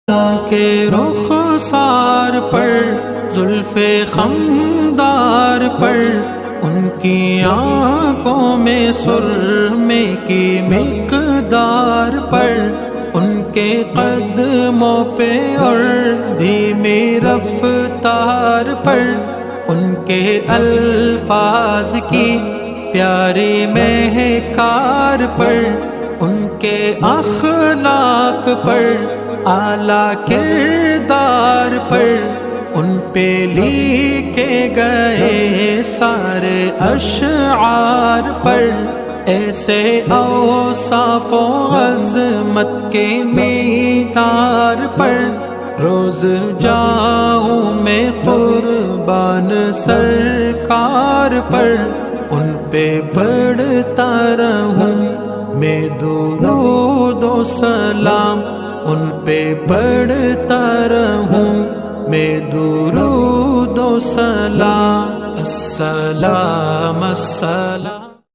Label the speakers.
Speaker 1: کے رخسار پر، زلف خمدار پر، ان کی آنکھوں میں سرمے کی مقدار پر، ان کے قدموں پہ اور دھیمی رفتار پر، ان کے الفاظ کی پیاری مہکار پر، ان کے اخلاق پر، اعلیٰ کردار پر، ان پہ لکھے گئے سارے اشعار پر، ایسے اوصاف و عظمت کے مینار پر روز جاؤں میں قربان سرکار پر، ان پہ پڑھتا رہوں میں درود و سلام، ان پہ پڑھتا رہوں میں درود و سلام، السلام السلام۔